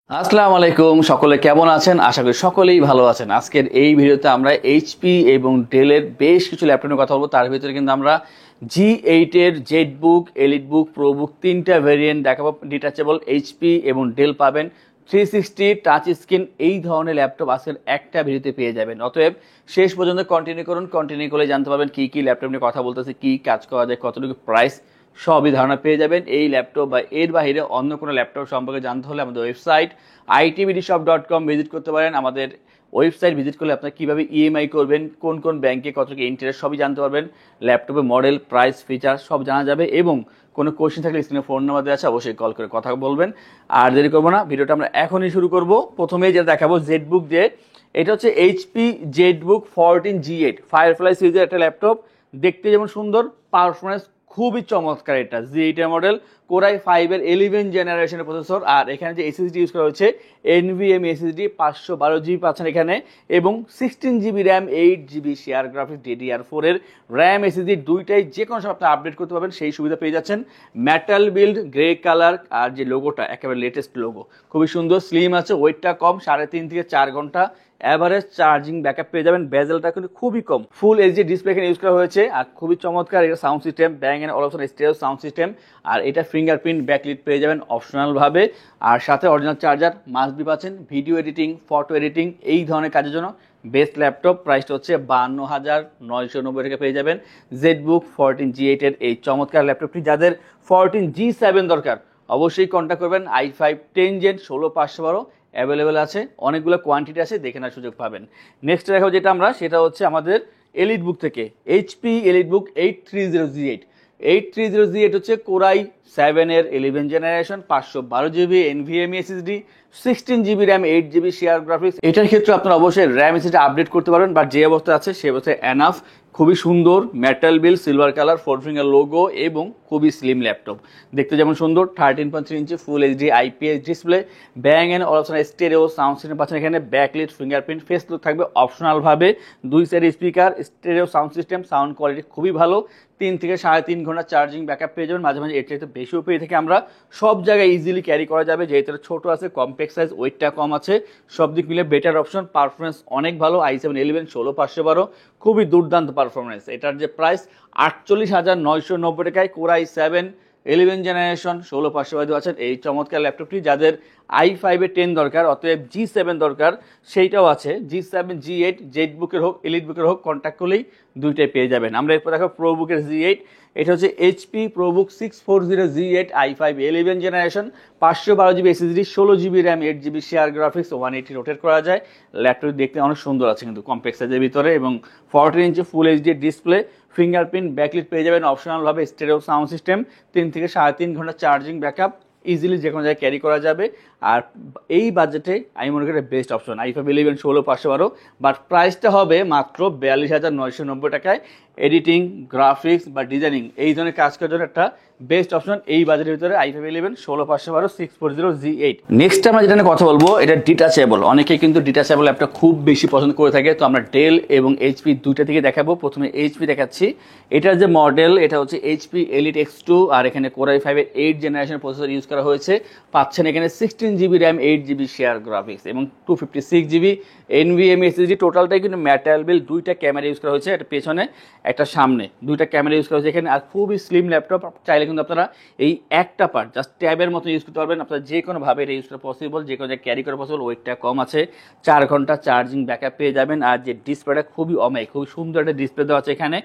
আসসালামু আলাইকুম, সকলে কেমন আছেন? আশা করি সকলেই ভালো আছেন। আজকের এই ভিডিওতে আমরা এইচপি এবং ডেলের বেশ কিছু ল্যাপটপ নিয়ে কথা বলবো। তার ভিতরে কিন্তু আমরা G8 এর জেড বুক, এলিট বুক, প্রো বুক তিনটা ভেরিয়েন্ট দেখাবো। ডিটাচেবল এইচপি এবং ডেল পাবেন, 360 টাচ স্ক্রিন এই ধরনের ল্যাপটপ আজকের একটা ভিডিওতে পেয়ে যাবেন। অতএব শেষ পর্যন্ত কন্টিনিউ করুন, কন্টিনিউ করলে জানতে পারবেন কি কি ল্যাপটপ নিয়ে কথা বলতেছে, কি কাজ করা যায়, কতটুকু প্রাইস, সবই ধারণা পেয়ে যাবেন। এই ল্যাপটপ বা এর বাইরে অন্য কোনো ল্যাপটপ সম্পর্কে জানতে হলে আমাদের ওয়েবসাইট itbdshop.com ভিজিট করতে পারেন। আমাদের ওয়েবসাইট ভিজিট করলে আপনারা কীভাবে ইএমআই করবেন, কোন কোন ব্যাংকে কত কি ইন্টারেস্ট, সবই জানতে পারবেন। ল্যাপটপের মডেল, প্রাইস, ফিচার সব জানা যাবে এবং কোনো কোয়েশ্চেন থাকলে স্ক্রিনে ফোন নাম্বার দেওয়া আছে, অবশ্যই কল করে কথা বলবেন। আর দেরি করবো না, ভিডিওটা আমরা এখনই শুরু করব। প্রথমেই যেটা দেখাবো জেড বুক দিয়ে, এটা হচ্ছে HP Z book 14G8 firefly সিরিজের একটা ল্যাপটপ। দেখতে যেমন সুন্দর, পারফরমেন্স খুবই চমৎকার। এটা G8 এর মডেল, কোরাই 5 এর 11 জেনারেশনের প্রসেসর। আর এখানে যে এসএসডি ইউজ করা হচ্ছে NVMe এসএসডি 512GB পাচ্ছেন এখানে, এবং 16GB RAM, 8GB share graphics, DDR4 এর র্যাম এসএসডি দুইটাই যে কোনো সময় আপনি আপডেট করতে পারবেন, সেই সুবিধা পেয়ে যাচ্ছেন। মেটাল বিল্ড, গ্রে কালার, আর যে লোগোটা একেবারে লেটেস্ট লোগো, খুবই সুন্দর, স্লিম আছে, ওয়েটটা কম, 3.5 থেকে 4 ঘন্টা অ্যাভারেজ চার্জিং ব্যাকআপ পেয়ে যাবেন। বেজেলটা কিন্তু খুবই কম, ফুল এইচডি ডিসপ্লে এখানে ইউজ করা হয়েছে। আর খুবই চমৎকার এটা sound system, Bang and Olufsen stereo sound system. আর এটা ফিঙ্গারপ্রিন্ট ব্যাকলিট পেয়ে যাবেন অপশনাল ভাবে। আর সাথে অরিজিনাল চার্জার মাস্ট বি পাচ্ছেন। ভিডিও এডিটিং, ফটো এডিটিং এই ধরনের কাজের জন্য বেস্ট ল্যাপটপ। প্রাইসটা হচ্ছে 52,990 টাকা পেয়ে যাবেন জেড বুক 14G8 এর এই চমৎকার ল্যাপটপটি। যাদের 14G7 দরকার অবশ্যই কন্ট্যাক্ট করবেন। i5 10 Gen 16512 অ্যাভেলেবেল আছে, অনেকগুলো কোয়ান্টিটি আছে, দেখে নেওয়ার সুযোগ পাবেন। নেক্সট দেখাবো যেটা আমরা, সেটা হচ্ছে আমাদের এলিট বুক থেকে এইচপি এলিট বুক 830G8। 830G8 হচ্ছে কোরাই 7 এর 11 generation, 512GB NVMe SSD, 16GB RAM, 8GB share graphics. এটার ক্ষেত্রে আপনারা অবশ্যই র্যাম এসএসডি আপডেট করতে পারবেন, বাট যে অবস্থা আছে সে অবস্থায় এনাফ। খুবই সুন্দর, মেটাল বিল, সিলভার কালার, 4 ফিঙ্গার লোগো এবং খুবই স্লিম ল্যাপটপ। দেখতে যেমন সুন্দর, 13.3 inch full HD IPS display, Bang and Olufsen stereo sound system পাচ্ছেন এখানে। ব্যাকলিট, ফিঙ্গারপ্রিন্ট, ফেস লক থাকবে অপশনাল ভাবে। 2 side speaker, stereo sound system, sound quality খুবই ভালো। 3 থেকে 3.5 ঘন্টা চার্জিং ব্যাকআপ পেয়ে যাবেন। মাঝে মাঝে এর চাইতে বেশিও পেয়ে থেকে আমরা সব জায়গায় ইজিলি ক্যারি করা যাবে, যেহেতু ছোট আছে, কম্প্যাক্ট সাইজ, ওয়েটটা কম আছে, সব দিক মিলে বেটার অপশন। পারফরমেন্স অনেক ভালো, i7-11 16512 খুবই দুর্দান্ত পারফরমেন্স। এটার যে প্রাইস 48,990 টাকায় কোরাই 7-11 জেনারেশন 16512 আছেন এই চমৎকার ল্যাপটপটি। যাদের i5 এর 10 দরকার, অতএব G7 দরকার, সেইটাও আছে। G7 G8 জেড বুকের হোক, এলিট বুকের হোক, কন্ট্যাক্ট করলেই দুইটাই পেয়ে যাবেন। আমরা এরপর দেখো প্রো বুকের G8। এটা হচ্ছে এইচপি প্রো বুক 640G8 i5 11 generation, 512GB SSD, 16GB RAM, 8GB share graphics, 180 rotate করা যায়। ল্যাপটপ দেখতে অনেক সুন্দর আছে কিন্তু কম্প্যাক্ট সাইজের ভিতরে, এবং 14 inch full HD display, fingerprint backlit পেয়ে যাবেন অপশনাল ভাবে, স্টেরিও সাউন্ড সিস্টেম, 3 থেকে 3.5 ঘন্টা চার্জিং ব্যাকআপ, ইজিলি যে কোনো জায়গায় ক্যারি করা যাবে। আর এই বাজেটে আমি মনে করি বেস্ট অপশন i5-11 16512, বাট প্রাইসটা হবে মাত্র 42,990 টাকায়। এডিটিং, গ্রাফিক্স বা ডিজাইনিং এই ধরনের কাজ করার জন্য একটা বেস্ট অপশন এই বাজেটের ভিতরে i5-11 16512 640G8। নেক্সট আমরা যেটা নিয়ে কথা বলবো, এটা ডিটাচেবল। অনেকে কিন্তু ডিটাচেবল অ্যাপটা খুব বেশি পছন্দ করে থাকে, তো আমরা ডেল এবং এইচপি দুইটা থেকে দেখাবো। প্রথমে এইচপি দেখাচ্ছি। এটার যে মডেল, এটা হচ্ছে এইচপি এলিট X2, আর এখানে কোরাই 5 এর 8 জেনারেশন প্রসেসর ইউজ করা হয়েছে। পাচ্ছেন এখানে 16GB RAM, 8GB share graphics এবং 256GB NVMe SSD। টোটালটাই কিন্তু মেটাল বিল, দুইটা ক্যামেরা ইউজ করা হয়েছে, একটা পেছনে একটা সামনে, দুইটা ক্যামেরা ইউজ করা হয়েছে এখানে। আর খুবই স্লিম ল্যাপটপ, চাইলে কিন্তু আপনারা এই একটা পার্ট জাস্ট ট্যাবের মতো ইউজ করতে পারবেন। আপনারা যে কোনোভাবে এটা ইউজ করা পসিবল, যে কোনো জায়গায় ক্যারি করা পসিবল। ওয়েটটা কম আছে, 4 ঘন্টা চার্জিং ব্যাকআপ পেয়ে যাবেন। আর যে ডিসপ্লেটা খুবই অমায়িক, খুবই সুন্দর একটা ডিসপ্লে দেওয়া আছে এখানে।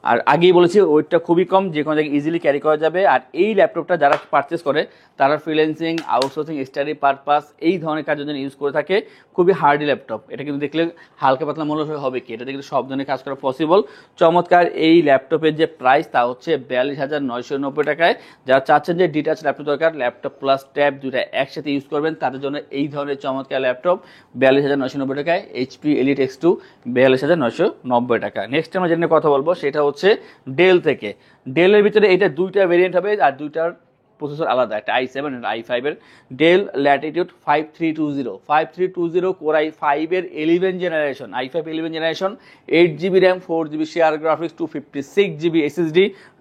আর আগেই বলেছি ওয়েটটা খুবই কম, যে কোনো জায়গায় ইজিলি ক্যারি করা যাবে। আর এই ল্যাপটপটা যারা পারচেস করে তারা ফ্রিল্যান্সিং, আউটসোর্সিং, স্টাডি পারপাস এই ধরনের কাজের জন্য ইউজ করে থাকে। খুবই হার্ডি ল্যাপটপ, এটা কিন্তু দেখলে হালকা পাতলা মনে হবে কি, এটাতে কিন্তু সব ধরনের কাজ করা পসিবল। চমৎকার এই ল্যাপটপের যে প্রাইস তা হচ্ছে 42,990 টাকায়। যারা চাচ্ছেন যে ডিটাচ ল্যাপটপ দরকার, ল্যাপটপ প্লাস ট্যাব দুইটা একসাথে ইউজ করবেন, তাদের জন্য এই ধরনের চমৎকার ল্যাপটপ 42,990 টাকায় এইচপি এলিট X2 42,990 টাকা। নেক্সট আমরা যেটা কথা বলবো সেটা হচ্ছে ডেল থেকে। ডেলের ভিতরে এটা দুইটা ভেরিয়েন্ট হবে, আর দুইটার প্রসেসর আলাদা, একটা i7 এর i5 এর। ডেল ল্যাটিটিউড 5320 কোরাই 5 এর 11 generation, i5 11 generation, 8GB RAM, 4GB share graphics, 256GB SSD,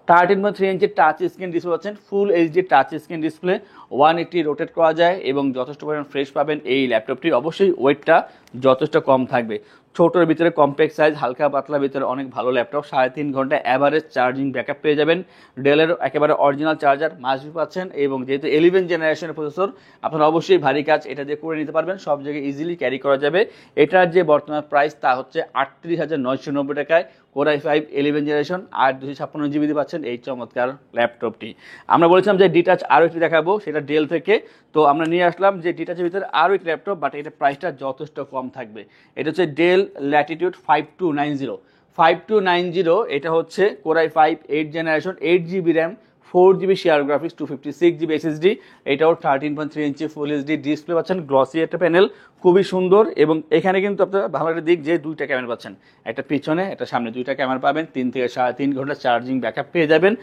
13.3 inch touch screen display পাচ্ছেন, full HD touch screen display, 180 rotate করা যায় এবং যথেষ্ট পরিমাণ ফ্রেশ পাবেন এই ল্যাপটপটি। অবশ্যই ওয়েটটা যথেষ্ট কম থাকবে, ছোটোর ভিতরে কম্প্যাক্ট সাইজ, হালকা পাতলা ভিতরে অনেক ভালো ল্যাপটপ। 3.5 ঘন্টা অ্যাভারেজ চার্জিং ব্যাকআপ পেয়ে যাবেন। ডেলের একেবারে অরিজিনাল চার্জার মাস্ট পাচ্ছেন এবং যেহেতু 11 জেনারেশনের প্রসেসর, আপনারা অবশ্যই ভারী কাজ এটা দিয়ে করে নিতে পারবেন, সব জায়গায় ইজিলি ক্যারি করা যাবে। এটার যে বর্তমান প্রাইস তা হচ্ছে 38,990 টাকায়। Core i5 11 জেনারেশন আর 256 জিবি দিয়ে পাচ্ছেন এই চমৎকার ল্যাপটপটি। আমরা বলেছিলাম যে ডিটাচ আরও একটি দেখাবো, সেটা ডেল থেকে, তো আমরা নিয়ে আসলাম যে ডিটাচের ভিতরে আরও একটি ল্যাপটপ, বাট এটা প্রাইসটা যথেষ্ট কম থাকবে। এটা হচ্ছে ডেল ল্যাটিটিউড 5290। এটা হচ্ছে Core i5 8 generation, 8 GB RAM, 4 GB share graphics, 256 GB SSD. এটাও 13.3 ইঞ্চি ফুল এইচডি ডিসপ্লে পাচ্ছেন, গ্লসি একটা প্যানেল, খুবই সুন্দর। এবং এখানে কিন্তু আপনারা ভালো একটা দিক যে দুইটা ক্যামেরা পাচ্ছেন, একটা পিছনে একটা সামনে, দুইটা ক্যামেরা পাবেন। 3 থেকে 3.5 ঘন্টা চার্জিং ব্যাকআপ পেয়ে যাবেন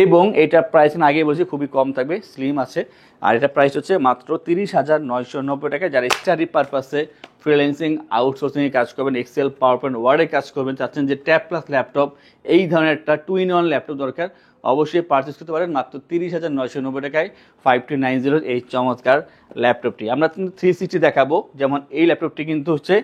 এবং এটা প্রাইস আগে বলছি খুবই কম থাকবে, স্লিম আছে। আর এটা প্রাইস হচ্ছে মাত্র 30,990 টাকা। যারা স্টাডি পারপাসে, ফ্রিল্যান্সিং, আউটসোর্সিংয়ে কাজ করবেন, এক্সেল, পাওয়ার পয়েন্ট, ওয়ার্ডে কাজ করবেন, চাচ্ছেন যে ট্যাব প্লাস ল্যাপটপ, এই ধরনের একটা 2-in-1 ল্যাপটপ দরকার, অবশ্যই পারচেস করতে পারেন মাত্র 30,990 টাকায় 5290 এই চমৎকার ল্যাপটপটি। আমরা কিন্তু 360 দেখাবো, যেমন এই ল্যাপটপটি কিন্তু হচ্ছে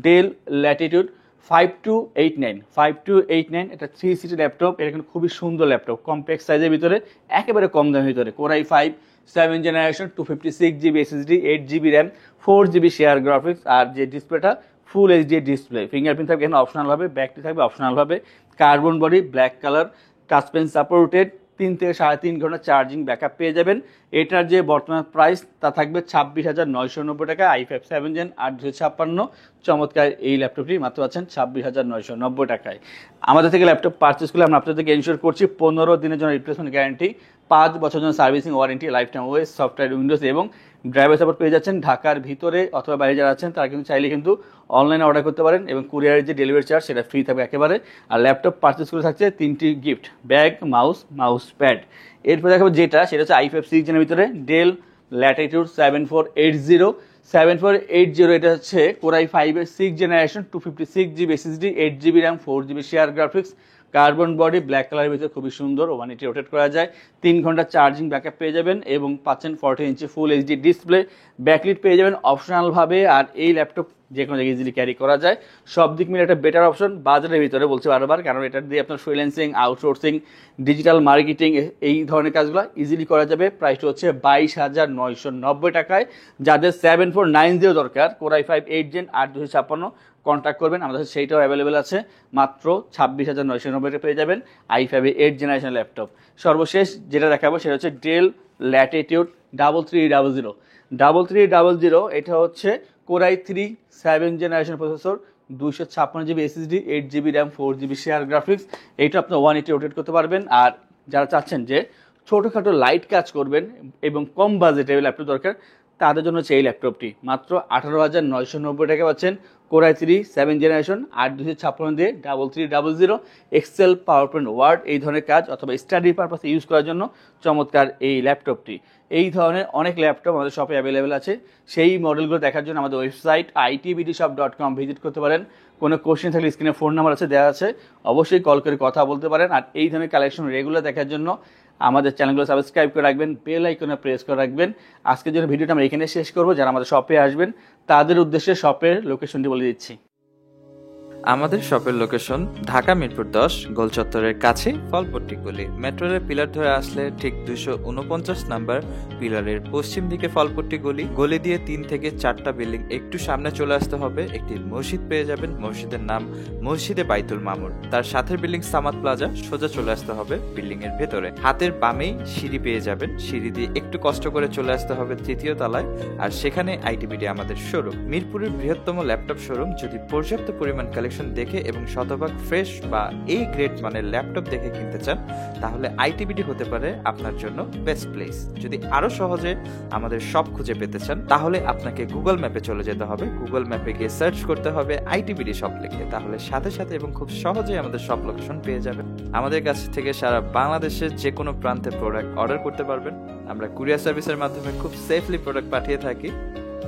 ডেল ল্যাটিটিউড 5289। এটা 360 ল্যাপটপ, এটা কিন্তু খুবই সুন্দর ল্যাপটপ, কম্প্যাক্ট সাইজের ভিতরে, একেবারে কম দামের ভিতরে। Core i5 7 generation, 256 GB SSD, 8 GB RAM, 4 GB share graphics. আর যে ডিসপ্লেটা ফুল এইচডি ডিসপ্লে, ফিঙ্গারপ্রিন্ট থাকবে এখানে অপশনাল হবে, ব্যাকটি থাকবে অপশনাল হবে, carbon body, black colour, touch pen supported, 3 থেকে 3.5 ঘন্টা চার্জিং ব্যাকআপ পেয়ে যাবেন। এটার যে বর্তমান প্রাইস তা থাকবে 26,990 টাকা। i5 7 জেন 856 চমৎকার এই ল্যাপটপটি মাত্র আছেন 26,990 টাকায়। আমাদের থেকে ল্যাপটপ পারচেস করলে আমরা আপনাদেরকে এনশিওর করছি 15 দিনের জন্য রিপ্লেসমেন্ট গ্যারান্টি, 5 বছর জন্য servicing warranty, life time OS, software, Windows এবং ড্রাইভার সাপোর্ট পেয়ে যাচ্ছেন। ঢাকার ভিতরে অথবা বাইরে যারা আছেন তারা কিন্তু চাইলে কিন্তু অনলাইনে অর্ডার করতে পারেন এবং কুরিয়ারের যে ডেলিভারি চার্জ সেটা ফ্রি থাকবে একেবারে। আর ল্যাপটপ পারচেস করে থাকছে 3টি গিফট, ব্যাগ, মাউস প্যাড। এরপরে দেখাবো যেটা, সেটা হচ্ছে i5 6 জেনের ভিতরে ডেল ল্যাটিটিউড 7480। এটা হচ্ছে Core i5 এর 6 generation, 256 GB SSD, 8 GB RAM, 4 GB share graphics, carbon body, black কালারের ভিতরে খুবই সুন্দর, 180 রোটেট করা যায়, 3 ঘন্টা চার্জিং ব্যাকআপ পেয়ে যাবেন এবং পাচ্ছেন 14 inch full HD display, backlit পেয়ে যাবেন অপশনালভাবে। আর এই ল্যাপটপ যে কোনো জায়গায় ইজিলি ক্যারি করা যায়, সব দিক মিলে একটা বেটার অপশন বাজারের ভিতরে, বলছি বারবার, কারণ এটা দিয়ে আপনার ফ্রিল্যান্সিং, আউটসোর্সিং, ডিজিটাল মার্কেটিং, এই ধরনের কাজগুলো ইজিলি করা যাবে। প্রাইসটা হচ্ছে 22,990 টাকায়। যাদের 7490 দরকার, Core i5 8 জেন 8 কন্ট্যাক্ট করবেন, আমাদের কাছে সেইটাও অ্যাভেলেবেল আছে, মাত্র 26,990 পেয়ে যাবেন i5 8 জেনারেশন ল্যাপটপ। সর্বশেষ যেটা দেখাবো সেটা হচ্ছে ডেল ল্যাটিটিউড 3300। এটা হচ্ছে Core i3 7 generation processor, 256 GB SSD, 8 GB RAM, 4 GB share graphics. এইটা আপনি 180 রোটেট করতে পারবেন। আর যারা চাচ্ছেন যে ছোটোখাটো লাইট কাজ করবেন এবং কম বাজেটে ল্যাপটপ দরকার, তাদের জন্য হচ্ছে এই ল্যাপটপটি, মাত্র 18,990 টাকা পাচ্ছেন। Core i3 7 জেনারেশন 8 দিয়ে 3300, এক্সেল, পাওয়ার পয়েন্ট, ওয়ার্ড, এই ধরনের কাজ অথবা স্টাডি পারপাসে ইউজ করার জন্য চমৎকার এই ল্যাপটপটি। এই ধরনের অনেক ল্যাপটপ আমাদের শপে অ্যাভেলেবেল আছে, সেই মডেলগুলো দেখার জন্য আমাদের ওয়েবসাইট itbdshop.com ভিজিট করতে পারেন। কোনো কোশ্চেন থাকলে স্ক্রিনে ফোন নাম্বার আছে, দেওয়া আছে, অবশ্যই কল করে কথা বলতে পারেন। আর এই ধরনের কালেকশন রেগুলার দেখার জন্য আমাদের চ্যানেলগুলো সাবস্ক্রাইব করে রাখবেন, বেল আইকনে প্রেস করে রাখবেন। আজকের জন্য ভিডিওটা আমরা এখানে শেষ করব। যারা আমাদের শপে আসবেন তাদের উদ্দেশ্যে শপের লোকেশনটি বলে দিচ্ছি। আমাদের শপের লোকেশন ঢাকা মিরপুর 10 গোল চত্বরের কাছে ফলপট্টি গলি। মেট্রো রেল পিলার ধরে আসলে ঠিক 249 নাম্বার পিলারের পশ্চিম দিকে ফলপট্টি গলি। গলি দিয়ে 3 থেকে 4টা বিল্ডিং একটু সামনে চলে আসতে হবে, একটি মসজিদ পেয়ে যাবেন, মসজিদের নাম মসজিদে বাইতুল মামুর। তার সাথের বিল্ডিং সামাদ প্লাজা, সোজা চলে আসতে হবে বিল্ডিং এর ভেতরে। হাতের বামেই সিঁড়ি পেয়ে যাবেন, সিঁড়ি দিয়ে একটু কষ্ট করে চলে আসতে হবে 3য় তলায়, আর সেখানে আইটিবিডি আমাদের শোরুম। মিরপুরের বৃহত্তম ল্যাপটপ শোরুম। যদি পর্যাপ্ত পরিমাণ কালেকশন দেখে এবং শতভাগ ফ্রেশ বা এ গ্রেড মানের ল্যাপটপ দেখে কিনতে চান, তাহলে আইটিবিডি হতে পারে আপনার জন্য বেস্ট প্লেস। যদি আরো সহজে আমাদের শপ খুঁজে পেতে চান, তাহলে আপনাকে গুগল ম্যাপে চলে যেতে হবে। গুগল ম্যাপে গিয়ে সার্চ করতে হবে আইটিবিডি শপ লিখে, তাহলে সাথে সাথে এবং খুব সহজেই আমাদের শপ লোকেশন পেয়ে যাবেন। আমাদের কাছ থেকে সারা বাংলাদেশের যে কোনো প্রান্তে প্রোডাক্ট অর্ডার করতে পারবেন। আমরা কুরিয়ার সার্ভিসের মাধ্যমে খুব সেফলি প্রোডাক্ট পাঠিয়ে থাকি।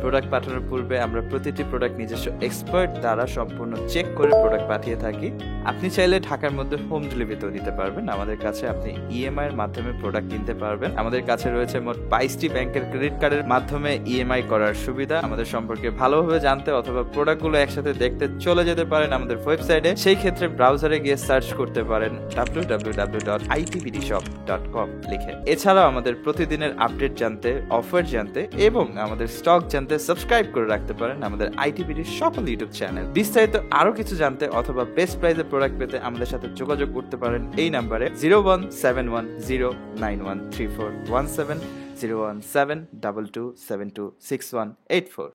প্রোডাক্ট পাঠানোর পূর্বে আমরা প্রতিটি প্রোডাক্ট নিজস্ব এক্সপার্ট দ্বারা সম্পূর্ণ চেক করে প্রোডাক্ট পাঠিয়ে থাকি। আপনি চাইলে ঢাকার মধ্যে হোম ডেলিভারিতেও দিতে পারবেন। আমাদের কাছে আপনি ইএমআই এর মাধ্যমে প্রোডাক্ট কিনতে পারবেন। আমাদের কাছে রয়েছে মোট 22টি ব্যাংকের ক্রেডিট কার্ডের মাধ্যমে ইএমআই করার সুবিধা। আমাদের সম্পর্কে ভালোভাবে জানতে অথবা প্রোডাক্টগুলো একসাথে দেখতে চলে যেতে পারেন আমাদের ওয়েবসাইটে। সেই ক্ষেত্রে ব্রাউজারে গিয়ে সার্চ করতে পারেন www.itpdshop.com লিখে। এছাড়াও আমাদের প্রতিদিনের আপডেট জানতে, অফার জানতে এবং আমাদের স্টক জানতে সাবস্ক্রাইব করে রাখতে পারেন আমাদের আইটিপিডি সকল ইউটিউব চ্যানেল। বিস্তারিত আরো কিছু জানতে অথবা বেস্ট প্রাইসে প্রোডাক্ট পেতে আমাদের সাথে যোগাযোগ করতে পারেন এই নাম্বারে 01710913417 01722726184।